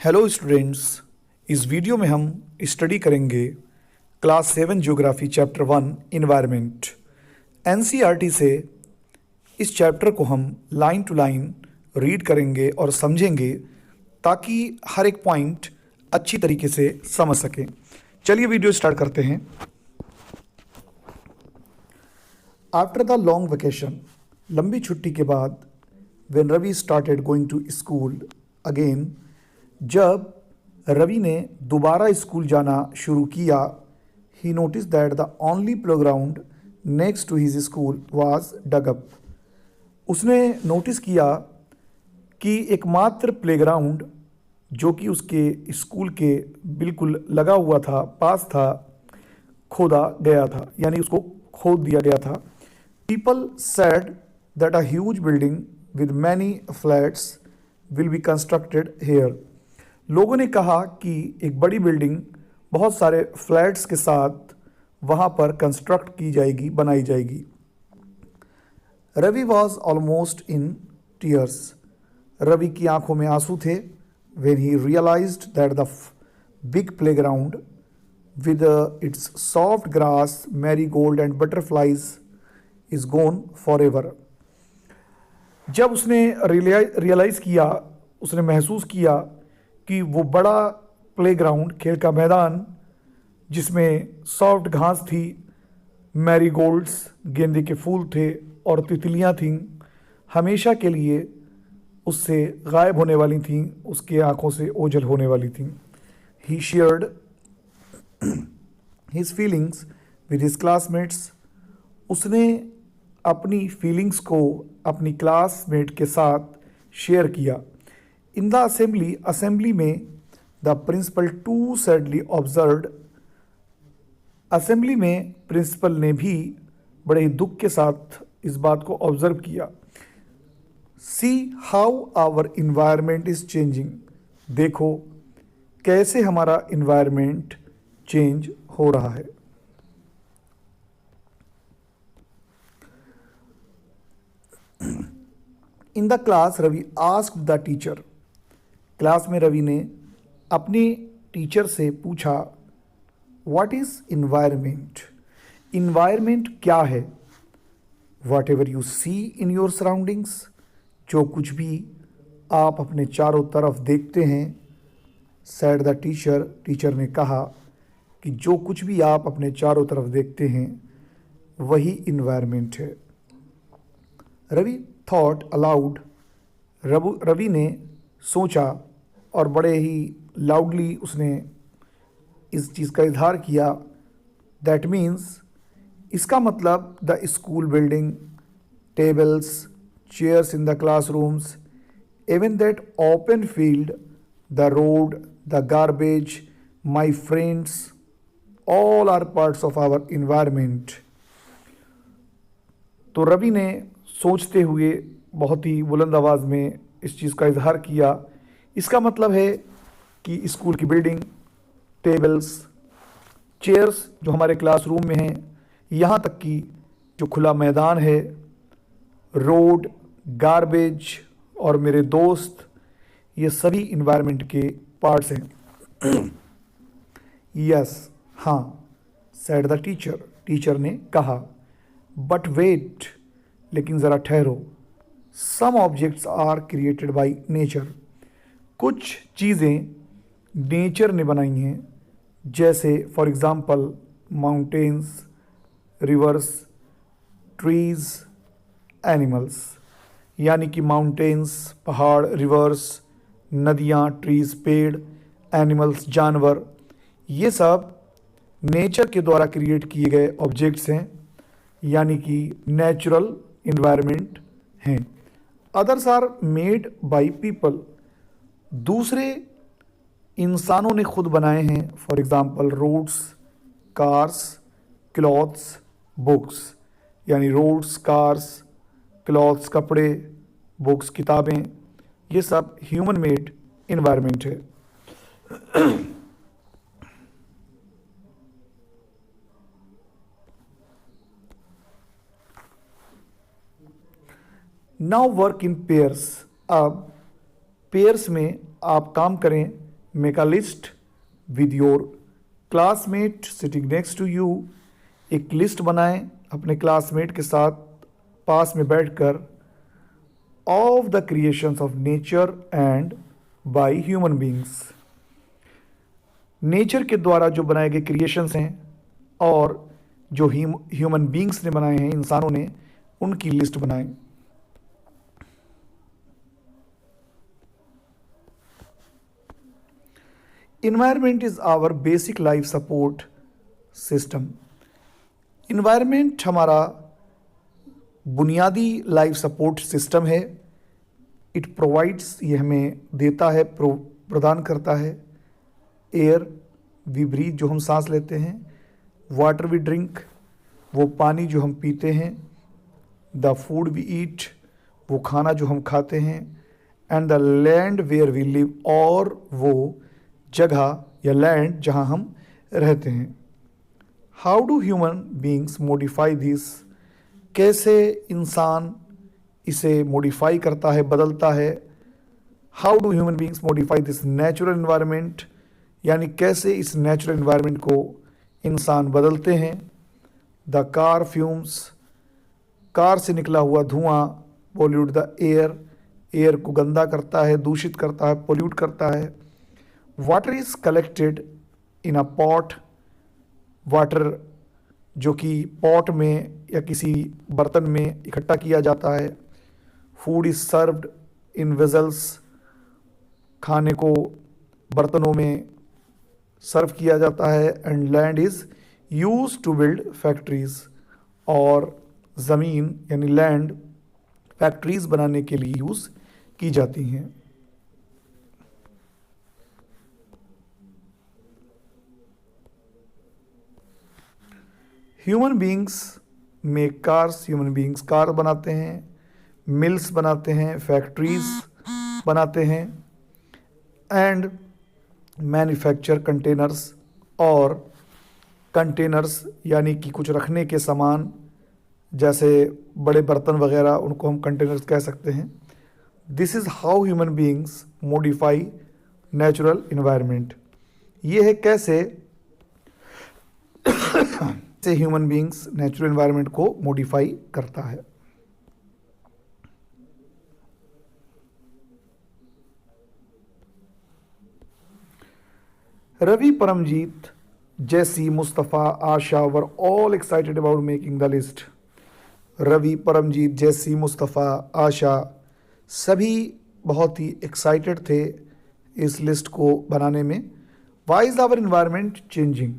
Hello students, इस video में हम स्टडी करेंगे class 7 geography chapter 1 environment. NCERT से इस चैप्टर को हम लाइन टू लाइन रीड करेंगे और समझेंगे ताकि हर एक पॉइंट अच्छी तरीके से समझ सकें। चलिए वीडियो स्टार्ट करते हैं। आफ्टर द लॉन्ग वेकेशन, लंबी छुट्टी के बाद, when Ravi started going to school again, जब रवि ने दोबारा स्कूल जाना शुरू किया, he notice that the only playground next to his school was dug up. उसने नोटिस किया कि एकमात्र प्लेग्राउंड जो कि उसके स्कूल के बिल्कुल लगा हुआ था, पास था, खोदा गया था, यानी उसको खोद दिया गया था। People said that a huge building with many flats will be constructed here. लोगों ने कहा कि एक बड़ी बिल्डिंग बहुत सारे फ्लैट्स के साथ वहाँ पर कंस्ट्रक्ट की जाएगी, बनाई जाएगी। Ravi was almost in tears. Ravi की आंखों में आंसू थे। When he realised that the big playground with its soft grass, marigold and butterflies is gone forever. जब उसने रियलाइज़ किया, उसने महसूस किया कि वो बड़ा प्लेग्राउंड, खेल का मैदान जिसमें सॉफ्ट घास थी, मैरीगोल्ड्स, गेंदे के फूल थे और तितलियां थीं, हमेशा के लिए उससे गायब होने वाली थीं, उसके आंखों से ओझल होने वाली थीं। He shared his feelings with his classmates. उसने अपनी फीलिंग्स को अपनी क्लासमेट के साथ शेयर किया। इन द असेंबली में the principal too sadly observed. Assembly में प्रिंसिपल ने भी बड़े ही दुख के साथ इस बात को ऑब्जर्व किया। See how our environment is changing. देखो कैसे हमारा इन्वायरमेंट चेंज हो रहा है। In the class Ravi asked the teacher. Class Ravi रवि ने अपनी टीचर से पूछा, व्हाट इज़ इन्वायरमेंट। इन्वायरमेंट क्या है। Whatever you see in your surroundings. जो कुछ भी आप अपने चारों तरफ देखते हैं, सैड द टीचर। टीचर ने कहा कि जो कुछ भी आप अपने चारों तरफ देखते हैं वही इन्वायरमेंट है। Ravi thought allowed. रवि ने सोचा और बड़े ही लाउडली उसने इस चीज़ का इजहार किया। दैट मीन्स, इसका मतलब the school building, tables, chairs in the classrooms, even that open field, the road, the garbage, my friends, all are parts of our environment. तो रवि ने सोचते हुए बहुत ही बुलंद आवाज़ में इस चीज़ का इजहार किया। इसका मतलब है कि स्कूल की बिल्डिंग, टेबल्स, चेयर्स जो हमारे क्लासरूम में हैं, यहाँ तक कि जो खुला मैदान है, रोड, गार्बेज और मेरे दोस्त, ये सभी इन्वायरमेंट के पार्ट्स हैं। यस, हाँ, सेड द टीचर। टीचर ने कहा। बट वेट, लेकिन ज़रा ठहरो। Some objects are created by nature. कुछ चीज़ें नेचर ने बनाई हैं, जैसे for example mountains, rivers, trees, animals. यानी कि माउंटेन्स, पहाड़, रिवर्स, नदियाँ, ट्रीज़, पेड़, एनिमल्स, जानवर, ये सब नेचर के द्वारा क्रिएट किए गए ऑब्जेक्ट्स हैं, यानी कि नेचुरल इन्वायरमेंट हैं। Others are made by people. दूसरे इंसानों ने खुद बनाए हैं। For example roads, cars, clothes, books. यानी रोड्स, कार्स, क्लॉथ्स, कपड़े, बुक्स, किताबें, ये सब ह्यूमन मेड इन्वायरमेंट है। Now work in pairs. अब पेयर्स में आप काम करें make a list with your classmate sitting next to you. एक लिस्ट बनाएं अपने क्लासमेट के साथ पास में बैठकर, of the creations of nature and by human beings. Nature के द्वारा जो बनाए गए क्रिएशंस हैं और जो ह्यूमन बींग्स ने बनाए हैं, इंसानों ने, उनकी लिस्ट बनाएं। Environment is our basic life support system. Environment हमारा बुनियादी लाइफ सपोर्ट सिस्टम है। इट प्रोवाइड्स, ये हमें देता है, प्रदान करता है। एयर वी ब्रीथ, जो हम सांस लेते हैं। वाटर वी ड्रिंक, वो पानी जो हम पीते हैं। द फूड वी ईट, वो खाना जो हम खाते हैं। And the land where we live, और वो जगह या लैंड जहाँ हम रहते हैं। How do human beings modify this? कैसे इंसान इसे मॉडिफाई करता है, बदलता है। How do human beings modify this natural environment, यानी कैसे इस नेचुरल इन्वायरमेंट को इंसान बदलते हैं। द कार फ्यूम्स, कार से निकला हुआ धुआं पोल्यूट द एयर, एयर को गंदा करता है, दूषित करता है, पोल्यूट करता है। Water is collected in a pot, water जो कि पॉट में या किसी बर्तन में इकट्ठा किया जाता है। Food is served in vessels, खाने को बर्तनों में सर्व किया जाता है। And land is use to build factories, और ज़मीन यानी लैंड फैक्ट्रीज बनाने के लिए यूज़ की जाती हैं। Human beings make cars, human beings car बनाते हैं, मिल्स बनाते हैं, फैक्ट्रीज बनाते हैं। एंड मैन्युफैक्चर कंटेनर्स, और कंटेनर्स यानी कि कुछ रखने के सामान, जैसे बड़े बर्तन वगैरह, उनको हम कंटेनर्स कह सकते हैं। This is how human beings modify natural environment. ये है कैसे से ह्यूमन बींग्स नेचुरल इन्वायरमेंट को मॉडिफाई करता है। Ravi, Paramjit, Jessy, Mustafa, Asha were all excited about making the list. Ravi, Paramjit, Jessy, Mustafa, आशा सभी बहुत ही एक्साइटेड थे इस लिस्ट को बनाने में। Why is our environment changing?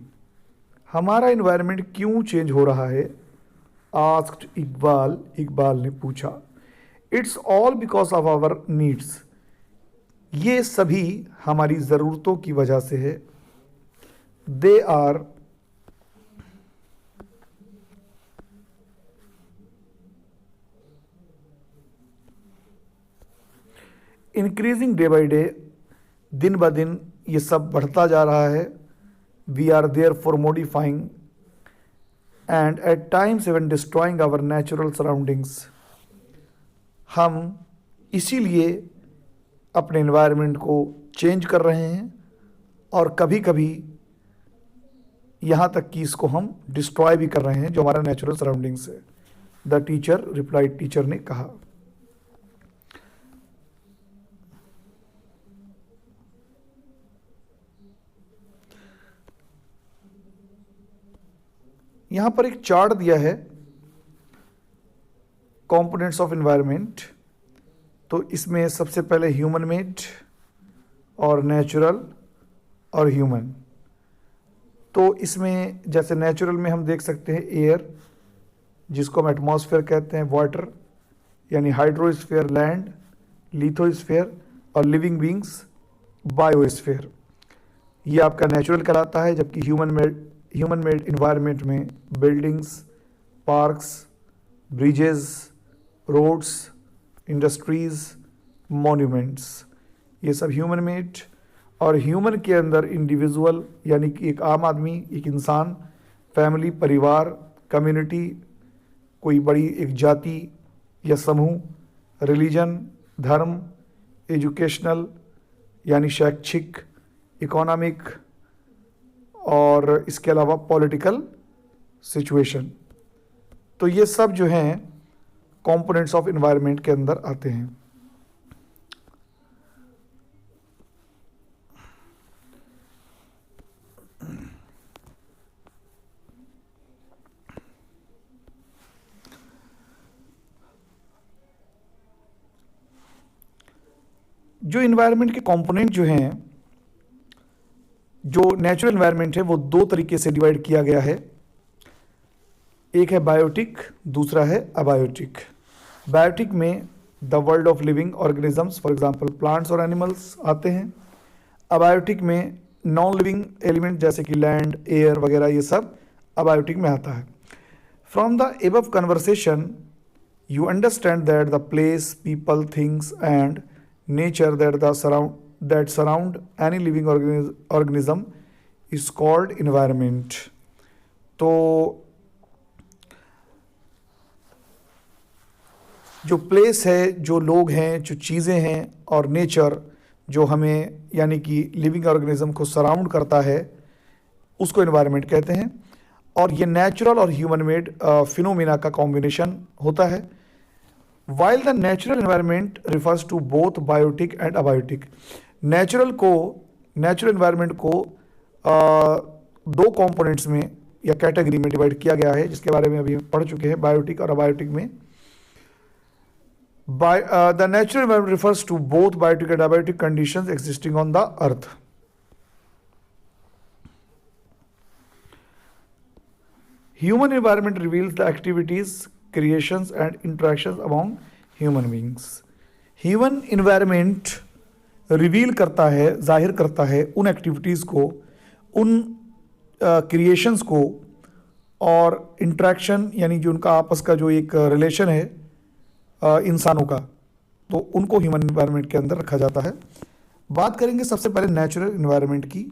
हमारा इन्वायरमेंट क्यों चेंज हो रहा है? आस्क्ड इकबाल, इकबाल ने पूछा। It's all because of our needs, ये सभी हमारी ज़रूरतों की वजह से है। They are increasing day by day, दिन ब दिन ये सब बढ़ता जा रहा है। We are there for modifying and at times even destroying our natural surroundings. हम इसीलिए अपने एनवायरनमेंट को चेंज कर रहे हैं, और कभी कभी यहाँ तक कि इसको हम डिस्ट्रॉय भी कर रहे हैं, जो हमारा नेचुरल सराउंडिंग्स है। द टीचर रिप्लाइड, टीचर ने कहा। यहाँ पर एक चार्ट दिया है कंपोनेंट्स ऑफ एनवायरनमेंट। तो इसमें सबसे पहले ह्यूमन मेड और नेचुरल और ह्यूमन। तो इसमें जैसे नेचुरल में हम देख सकते हैं एयर, जिसको हम एटमॉस्फेयर कहते हैं, वाटर यानी हाइड्रोस्फीयर लैंड, लिथोस्फीयर, और लिविंग बींग्स बायोस्फीयर। ये आपका नेचुरल कहलाता है। जबकि ह्यूमन मेड इन्वायरमेंट में buildings, parks, bridges, roads, industries, monuments, ये सब ह्यूमन मेड। और ह्यूमन के अंदर इंडिविजुअल यानी कि एक आम आदमी, एक इंसान, फैमिली, परिवार, कम्युनिटी, कोई बड़ी एक जाति या समूह, रिलीजन, धर्म, एजुकेशनल यानी शैक्षिक इकोनॉमिक और इसके अलावा पॉलिटिकल सिचुएशन। तो ये सब जो हैं कंपोनेंट्स ऑफ एनवायरनमेंट के अंदर आते हैं। जो इन्वायरमेंट के कंपोनेंट जो हैं, जो नेचुरल इन्वायरमेंट है वो दो तरीके से डिवाइड किया गया है। एक है बायोटिक, दूसरा है अबायोटिक। बायोटिक में the world of living organisms for example plants और एनिमल्स आते हैं। अबायोटिक में नॉन लिविंग एलिमेंट जैसे कि लैंड, एयर वगैरह, ये सब अबायोटिक में आता है। From the above conversation you understand that the place, people, things and nature that surround any living organism is called environment। तो जो प्लेस है, जो लोग हैं, जो चीज़ें हैं और नेचर जो हमें यानी कि लिविंग ऑर्गेनिज्म को सराउंड करता है उसको एनवायरनमेंट कहते हैं। और ये नेचुरल और ह्यूमन मेड फिनोमिना का कॉम्बिनेशन होता है। While the natural environment refers to both biotic and abiotic, natural environment को दो कंपोनेंट्स में या कैटेगरी में डिवाइड किया गया है, जिसके बारे में अभी पढ़ चुके हैं बायोटिक और अबायोटिक में। The natural environment refers to both biotic and abiotic conditions existing on the earth. Human environment reveals the activities, creations and interactions among human beings। Human environment reveal करता है, जाहिर करता है उन एक्टिविटीज़ को, उन क्रिएशंस को और इंट्रैक्शन यानी जो उनका आपस का जो एक रिलेशन है इंसानों का, तो उनको ह्यूमन इन्वायरमेंट के अंदर रखा जाता है। बात करेंगे सबसे पहले नेचुरल इन्वायरमेंट की।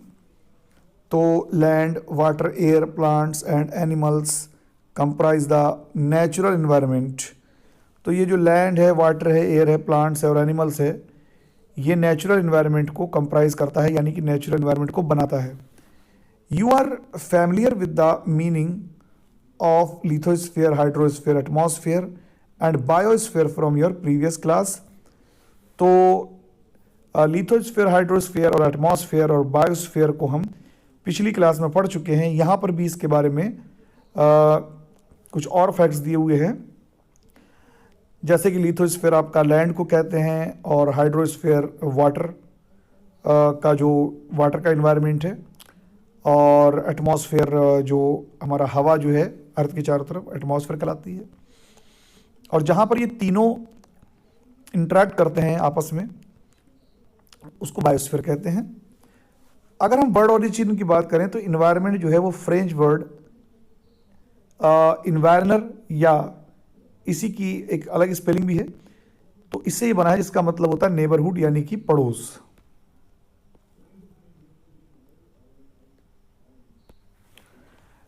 तो land, water, air, plants and animals comprise the natural environment. तो ये जो लैंड है, वाटर है, एयर है, प्लांट्स है और एनिमल्स है, ये नेचुरल इन्वायरमेंट को कंप्राइज करता है, यानी कि नेचुरल इन्वायरमेंट को बनाता है। You are familiar with the meaning of lithosphere, hydrosphere, atmosphere and biosphere from your previous class. तो लिथोस्फीयर, हाइड्रोस्फीयर और एटमॉस्फेयर और बायोस्फीयर को हम पिछली क्लास में पढ़ चुके हैं। यहाँ पर भी इसके बारे में कुछ और फैक्ट्स दिए हुए हैं, जैसे कि लिथोस्फीयर आपका लैंड को कहते हैं और हाइड्रोस्फीयर वाटर का जो वाटर का इन्वायरमेंट है, और एटमॉस्फेयर जो हमारा हवा जो है अर्थ के चारों तरफ एटमॉस्फेयर कहलाती है। और जहाँ पर ये तीनों इंटरेक्ट करते हैं आपस में उसको बायोस्फीयर कहते हैं। अगर हम वर्ड ओरिजिन की बात करें तो इन्वायरमेंट जो है वो फ्रेंच वर्ड इन्वायरनर या इसी की एक अलग स्पेलिंग भी है, तो इससे ये बना है जिसका मतलब होता है नेबरहुड यानी कि पड़ोस।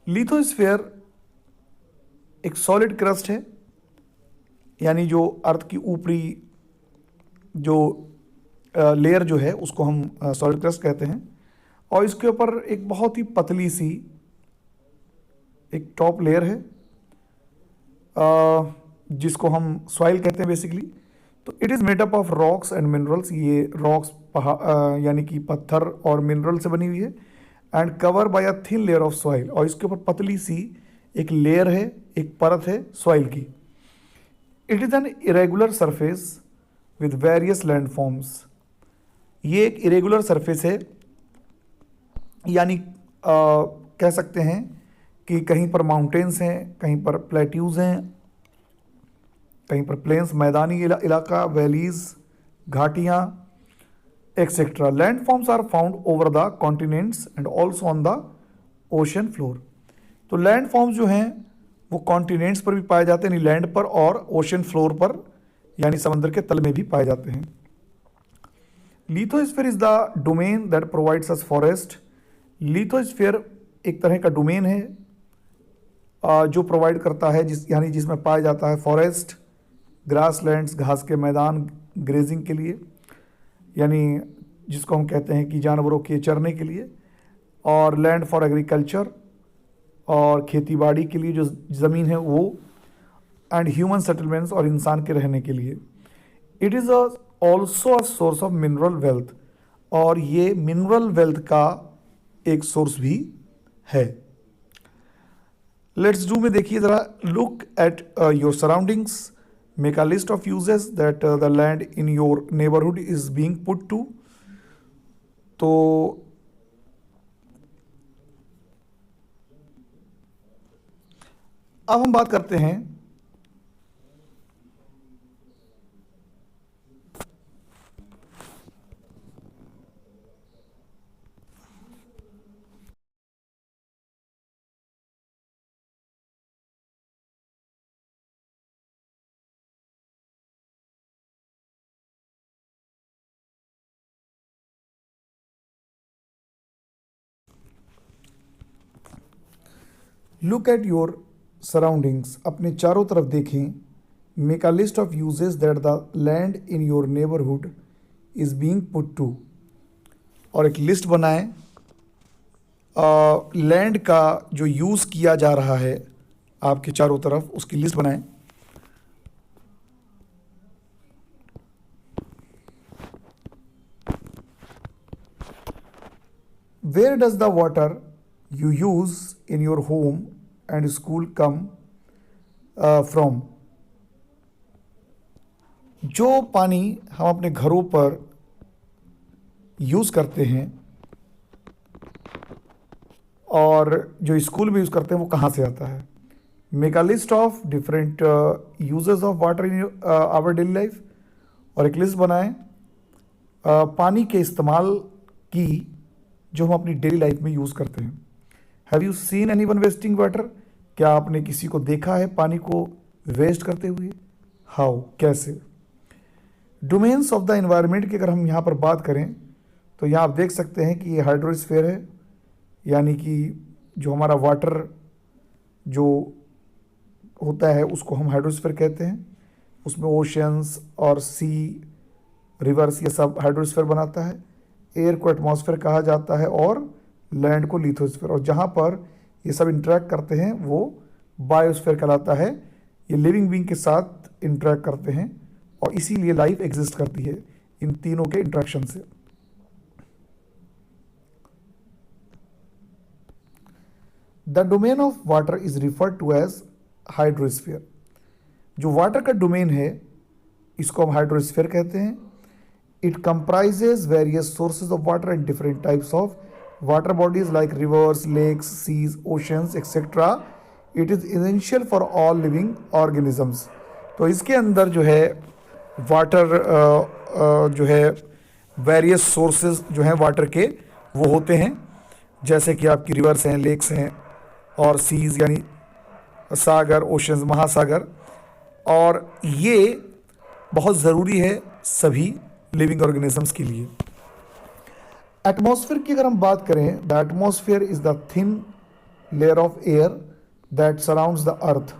लिथोस्फीयर एक सॉलिड क्रस्ट है, यानी जो अर्थ की ऊपरी जो लेयर जो है उसको हम सॉलिड क्रस्ट कहते हैं। और इसके ऊपर एक बहुत ही पतली सी एक टॉप लेयर है जिसको हम सॉइल कहते हैं बेसिकली। तो it is made up of rocks and minerals. ये रॉक्स यानी कि पत्थर और मिनरल से बनी हुई है। And cover by a thin layer of soil, और इसके ऊपर पतली सी एक लेयर है, एक परत है सॉइल की। It is an irregular surface with various landforms. ये एक इरेगुलर सरफेस है, यानी कह सकते हैं कि कहीं पर माउंटेन्स हैं, कहीं पर प्लेट्यूज हैं, कहीं पर प्लेन्स, मैदानी इलाका, वैलीज, घाटियाँ etcetera. Landforms are found over the continents and also on the ocean floor. तो लैंडफॉर्म्स जो हैं वो कॉन्टिनेंट्स पर भी पाए जाते हैं, यानी लैंड पर, और ओशन फ्लोर पर यानी समंदर के तल में भी पाए जाते हैं। Lithosphere is the domain that provides us forest. Lithosphere एक तरह का डोमेन है जो प्रोवाइड करता है यानी जिसमें पाया जाता है फॉरेस्ट, ग्रासलैंड्स, घास के मैदान ग्रेजिंग के लिए, यानी जिसको हम कहते हैं कि जानवरों के चरने के लिए, और लैंड फॉर एग्रीकल्चर, और खेती बाड़ी के लिए जो ज़मीन है वो, एंड ह्यूमन सेटलमेंट्स, और इंसान के रहने के लिए। It is also a source of mineral wealth, और ये मिनरल वेल्थ का एक सोर्स भी है। लेट्स डू में देखिए ज़रा, look at your surroundings, make a list of uses that the land in your neighbourhood is being put to. तो अब हम बात करते हैं लुक एट योर सराउंडिंग्स, अपने चारों तरफ देखें। Make a list of uses that the land in your neighbourhood is being put to, और एक लिस्ट बनाएं लैंड का जो यूज़ किया जा रहा है आपके चारों तरफ, उसकी लिस्ट बनाएं। Where does the water you use in your home and school come from, जो पानी हम अपने घरों पर यूज़ करते हैं और जो स्कूल में यूज़ करते हैं वो कहाँ से आता है। Make a list of different uses of water in our daily life, और एक लिस्ट बनाएं पानी के इस्तेमाल की जो हम अपनी डेली लाइफ में यूज़ करते हैं। Have you seen anyone wasting water, क्या आपने किसी को देखा है पानी को वेस्ट करते हुए? हाउ, कैसे? डोमेन्स ऑफ द एनवायरनमेंट की अगर हम यहाँ पर बात करें तो यहाँ आप देख सकते हैं कि ये हाइड्रोस्फीयर है, यानी कि जो हमारा वाटर जो होता है उसको हम हाइड्रोस्फीयर कहते हैं। उसमें ओशंस और सी, रिवर्स, ये सब हाइड्रोस्फीयर बनाता है। एयर को एटमॉस्फेयर कहा जाता है और लैंड को लिथोस्फीयर, और जहाँ पर ये सब इंटरेक्ट करते हैं वो बायोस्फीयर कहलाता है। ये लिविंग बीइंग के साथ इंटरेक्ट करते हैं और इसीलिए लाइफ एग्जिस्ट करती है इन तीनों के इंटरेक्शन से। The domain of water is referred to as hydrosphere, जो वाटर का डोमेन है इसको हम हाइड्रोस्फीयर कहते हैं। It comprises various sources of water and different types of water bodies like rivers, lakes, seas, oceans etcetera. It is essential for all living organisms. तो इसके अंदर जो है वाटर जो है वेरियस सोर्सेज जो हैं वाटर के वो होते हैं, जैसे कि आपकी रिवर्स हैं, लेक्स हैं, और सीज यानी सागर, ओशंस, महासागर, और ये बहुत ज़रूरी है सभी लिविंग ऑर्गेनिजम्स के लिए। एटमॉस्फेयर की अगर हम बात करें, the atmosphere is the thin layer of air that surrounds the earth.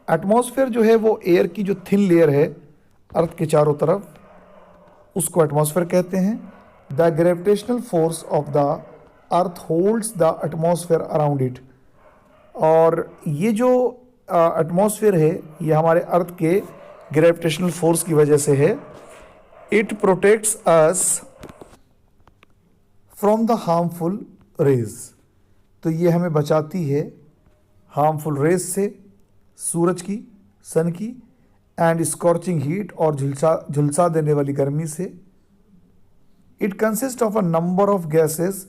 Atmosphere जो है वो एयर की जो थिन लेयर है अर्थ के चारों तरफ, उसको एटमॉस्फेयर कहते हैं। The gravitational force of the earth holds the atmosphere around it, और ये जो एटमॉस्फेयर है ये हमारे अर्थ के ग्रेविटेशनल फोर्स की वजह से है। It protects us from the harmful rays, तो ये हमें बचाती है हार्मफुल रेज से, सूरज की, सन की, एंड स्कॉर्चिंग हीट और झुलसा देने वाली गर्मी से। It consist of a number of gases,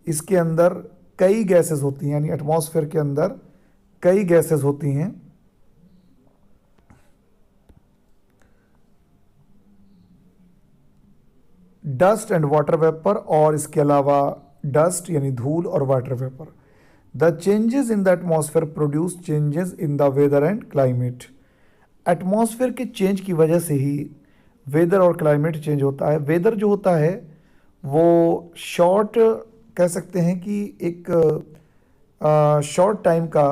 इसके अंदर कई गैसेस होती हैं, यानी एटमॉस्फेयर के अंदर कई गैसेस होती हैं। डस्ट एंड वाटर वेपर, और इसके अलावा डस्ट यानी धूल और water vapour. The changes in the atmosphere produce changes in the weather and climate. Atmosphere के चेंज की वजह से ही वेदर और क्लाइमेट चेंज होता है। वेदर जो होता है वो शॉर्ट कह सकते हैं कि एक शॉर्ट टाइम का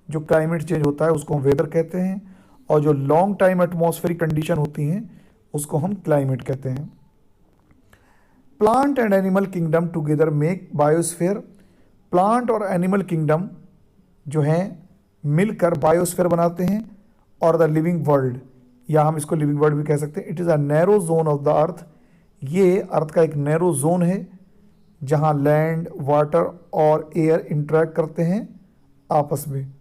जो क्लाइमेट चेंज होता है उसको हम वेदर कहते हैं, और जो लॉन्ग टाइम एटमॉस्फेरिक कंडीशन होती हैं उसको हम क्लाइमेट कहते हैं। Plant and animal kingdom together make biosphere. Plant और एनिमल किंगडम जो हैं मिलकर बायोस्फीयर बनाते हैं, और द लिविंग वर्ल्ड, या हम इसको लिविंग वर्ल्ड भी कह सकते हैं। It is a narrow zone of the earth. ये अर्थ का एक नैरो जोन है जहाँ लैंड, वाटर और एयर इंटरेक्ट करते हैं आपस में,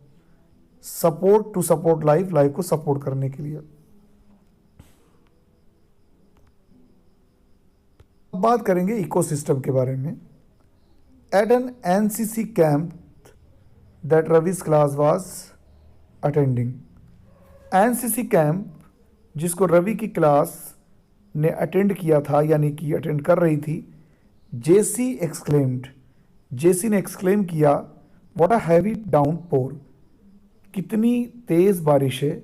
support to support life, life को सपोर्ट करने के लिए। अब बात करेंगे इकोसिस्टम के बारे में। At an NCC camp that Ravi's class was attending. NCC camp जिसको रवि की क्लास ने अटेंड किया था, यानी कि अटेंड कर रही थी, जेसी एक्सक्लेम्ड, जेसी ने एक्सक्लेम किया, व्हाट अ हैवी डाउनपोर, कितनी तेज़ बारिश है।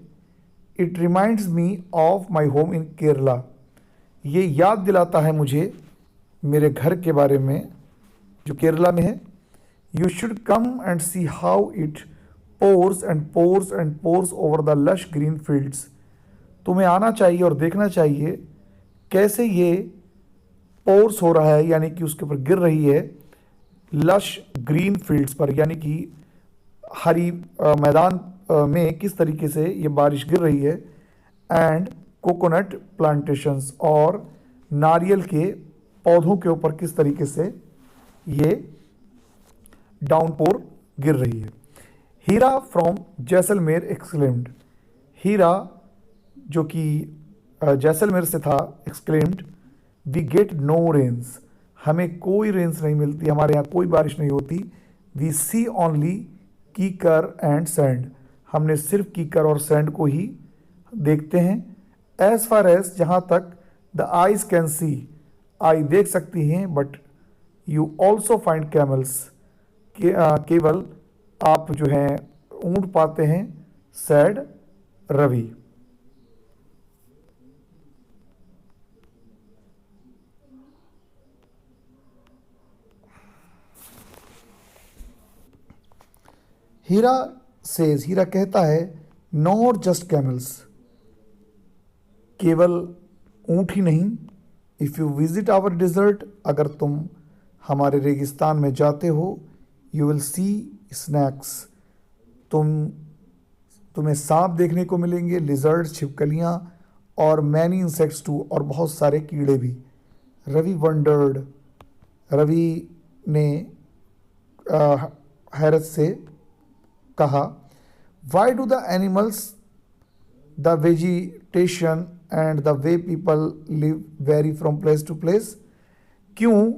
It reminds me of my home in Kerala, ये याद दिलाता है मुझे मेरे घर के बारे में जो केरला में है। You should come and see how it pores and pores and pores over the lush green fields, तुम्हें आना चाहिए और देखना चाहिए कैसे ये पोर्स हो रहा है, यानी कि उसके ऊपर गिर रही है, लश ग्रीन फील्ड्स पर, यानी कि हरी मैदान में किस तरीके से ये बारिश गिर रही है। एंड कोकोनट प्लांटेशंस, और नारियल के पौधों के ऊपर किस तरीके से ये डाउनपोर गिर रही है। हीरा फ्रॉम जैसलमेर एक्सक्लेम्ड, हीरा जो कि जैसलमेर से था, exclaimed, we get no rains, हमें कोई रेंस नहीं मिलती, हमारे यहाँ कोई बारिश नहीं होती। वी सी ओनली कीकर एंड सैंड, हमने सिर्फ कीकर और सैंड को ही देखते हैं। एज फार एज, जहाँ तक the eyes can see, eye देख सकती हैं, but you also find camels, केवल आप जो हैं ऊँट पाते हैं, सैड रवि। हीरा सेज, हीरा कहता है, नॉट जस्ट कैमल्स, केवल ऊँट ही नहीं। If you visit our desert, अगर तुम हमारे रेगिस्तान में जाते हो, यू विल सी स्नैक्स, तुम्हें सांप देखने को मिलेंगे, लिजर्ड, छिपकलियाँ, और मैनी इंसेक्ट्स टू, और बहुत सारे कीड़े भी। रवि वंडर्ड, रवि ने हैरत से कहा, why do the animals, the vegetation and the way people live vary from place to place, क्यों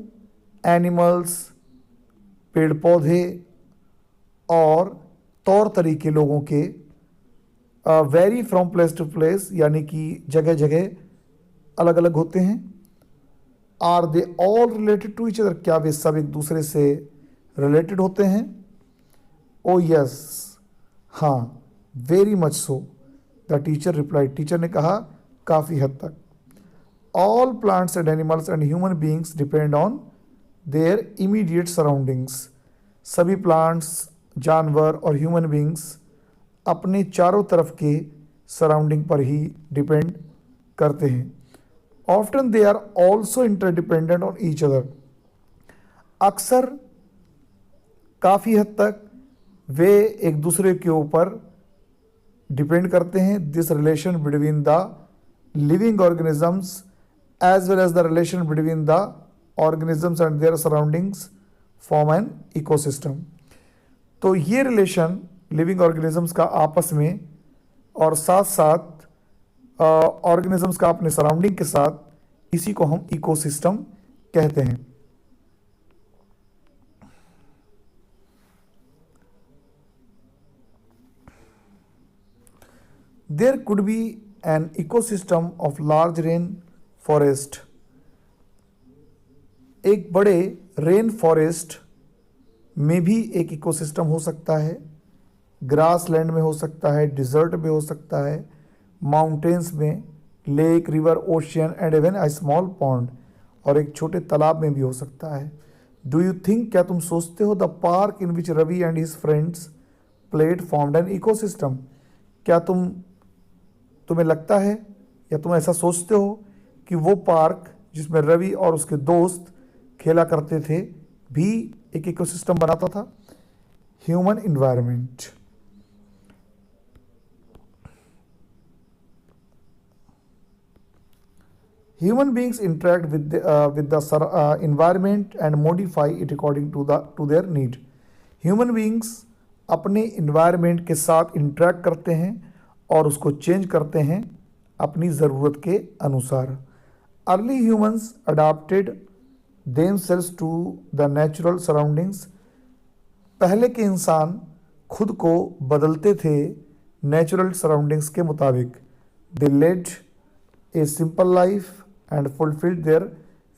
एनिमल्स, पेड़ पौधे और तौर तरीके लोगों के vary from place to place, यानी कि जगह जगह अलग अलग होते हैं। Are they all related to each other, क्या वे सब एक दूसरे से रिलेटेड होते हैं। ओ यस, हाँ, very much so, the teacher replied, teacher ने कहा, काफ़ी हद तक। All plants and animals and human beings depend on their immediate surroundings, सभी प्लांट्स, जानवर और ह्यूमन बींग्स अपने चारों तरफ के सराउंडिंग पर ही डिपेंड करते हैं। Often they are also interdependent on each other, अक्सर, काफ़ी हद तक वे एक दूसरे के ऊपर डिपेंड करते हैं। This relation between the living organisms as well as the relation between the organisms and their surroundings form an ecosystem. तो ये रिलेशन लिविंग ऑर्गेनिजम्स का आपस में और साथ साथ ऑर्गेनिजम्स का अपने सराउंडिंग के साथ, इसी को हम इकोसिस्टम कहते हैं। There could be an ecosystem of large rain forest, एक बड़े रेन फॉरेस्ट में भी एक इकोसिस्टम हो सकता है। ग्रास लैंड में हो सकता है, डिजर्ट में हो सकता है, माउंटेन्स में, lake, river, ocean and even a small pond, और एक छोटे तालाब में भी हो सकता है। डू यू थिंक, क्या तुम सोचते हो, the park in which Ravi and his friends played formed an ecosystem, क्या तुम्हें लगता है या तुम ऐसा सोचते हो कि वो पार्क जिसमें रवि और उसके दोस्त खेला करते थे, भी एक इकोसिस्टम बनाता था। Human environment. Human beings interact with the environment and modify it according to their need. Human beings अपने environment के साथ interact करते हैं और उसको change करते हैं अपनी ज़रूरत के अनुसार. Early humans adapted themselves to the natural surroundings. पहले के इंसान खुद को बदलते थे नेचुरल सराउंडिंग्स के मुताबिक. They led a simple life and fulfilled their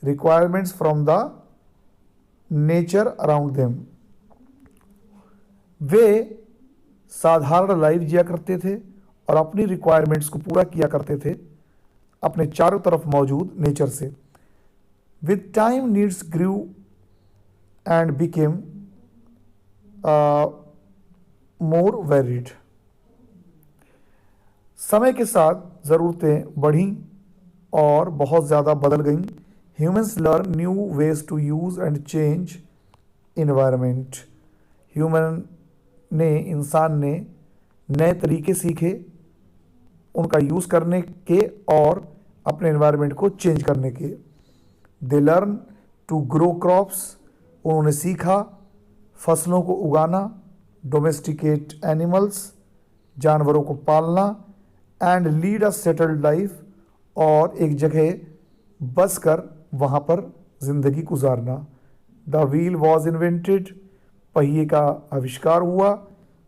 requirements from the nature around them. वे साधारण लाइफ जिया करते थे और अपनी रिक्वायरमेंट्स को पूरा किया करते थे अपने चारों तरफ मौजूद नेचर से. With time needs grew and became more varied. समय के साथ ज़रूरतें बढ़ी और बहुत ज़्यादा बदल गईं. Humans learn new ways to use and change environment. इंसान ने नए तरीके सीखे उनका यूज़ करने के और अपने इन्वायरमेंट को चेंज करने के. They learn to grow crops. उन्होंने सीखा फसलों को उगाना. Domesticate animals. जानवरों को पालना. And lead a settled life. और एक जगह बस कर वहाँ पर ज़िंदगी गुजारना. The wheel was invented. पहिए का आविष्कार हुआ.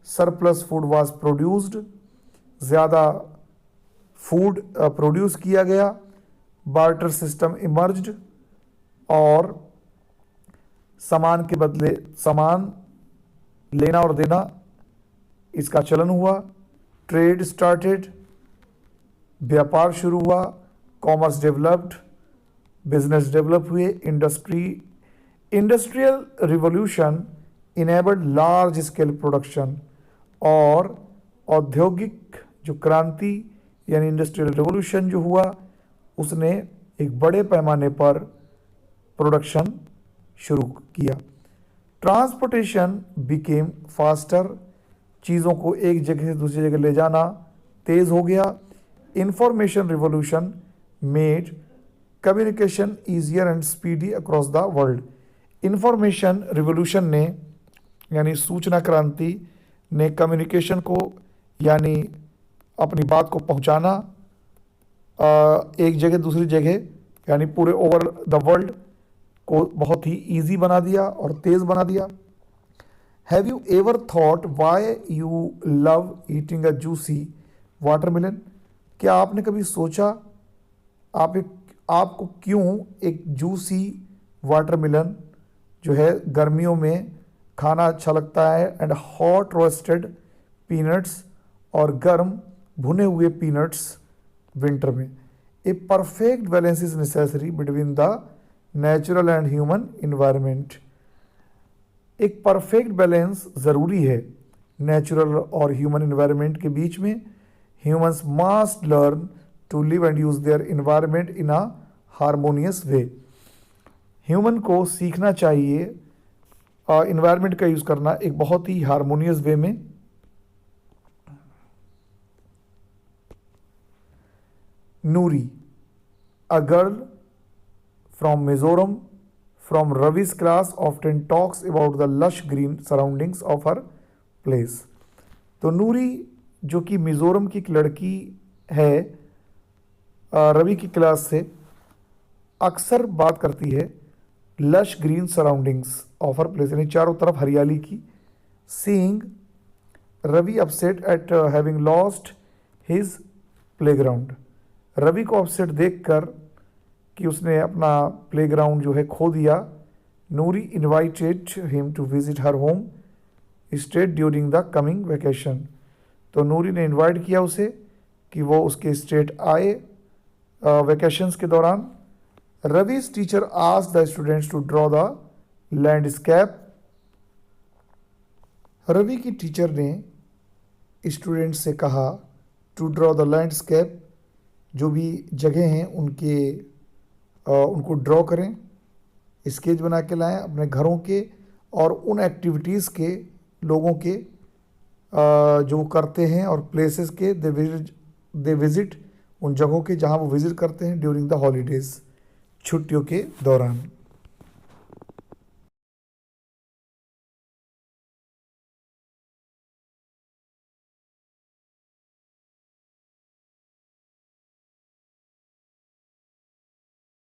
Surplus food was produced. ज़्यादा फूड प्रोड्यूस किया गया. Barter system emerged. और सामान के बदले सामान लेना और देना इसका चलन हुआ. Trade started. व्यापार शुरू हुआ. Commerce developed. बिजनेस डेवलप हुए. Industrial revolution enabled large scale production. और औद्योगिक जो क्रांति यानी इंडस्ट्रियल रिवॉल्यूशन जो हुआ उसने एक बड़े पैमाने पर प्रोडक्शन शुरू किया. Transportation became faster. चीज़ों को एक जगह से दूसरी जगह ले जाना तेज़ हो गया. Information revolution made communication easier and speedy across the world. Information revolution ने यानी सूचना क्रांति ने कम्युनिकेशन को यानी अपनी बात को पहुंचाना एक जगह दूसरी जगह यानी पूरे ओवर द वर्ल्ड को बहुत ही इजी बना दिया और तेज़ बना दिया. Have you ever thought why you love eating a juicy watermelon. क्या आपने कभी सोचा आपको क्यों एक जूसी वाटरमेलन जो है गर्मियों में खाना अच्छा लगता है. And hot roasted peanuts. और गर्म भुने हुए पीनट्स विंटर में. A perfect balance is necessary between the natural and human environment. एक परफेक्ट बैलेंस ज़रूरी है नेचुरल और ह्यूमन इन्वायरमेंट के बीच में. Humans must learn to live and use their environment in a harmonious way. Human को सीखना चाहिए इन्वायरमेंट का यूज़ करना एक बहुत ही हारमोनियस वे में. नूरी, a girl from Mizoram from Ravi's class often talks about the lush green surroundings of her place. तो नूरी जो कि मिज़ोरम की एक लड़की है रवि की क्लास से अक्सर बात करती है lush green surroundings of her place यानी चारों तरफ हरियाली की. Seeing Ravi upset at having lost his playground. Ravi को अपसेट देखकर कि उसने अपना प्लेग्राउंड जो है खो दिया. Noori invited him to visit her home state during the coming vacation. तो नूरी ने इनवाइट किया उसे कि वो उसके स्टेट आए वेकेशंस के दौरान. Ravi's teacher asked the students to draw the landscape. Ravi की टीचर ने स्टूडेंट से कहा टू ड्रॉ द लैंडस्केप. जो भी जगह हैं उनके उनको ड्रॉ करें, स्केच बना के लाएं अपने घरों के और उन एक्टिविटीज़ के, लोगों के जो वो करते हैं और प्लेसेस के दे विज़िट, उन जगहों के जहाँ वो विज़िट करते हैं ड्यूरिंग द हॉलीडेज़, छुट्टियों के दौरान।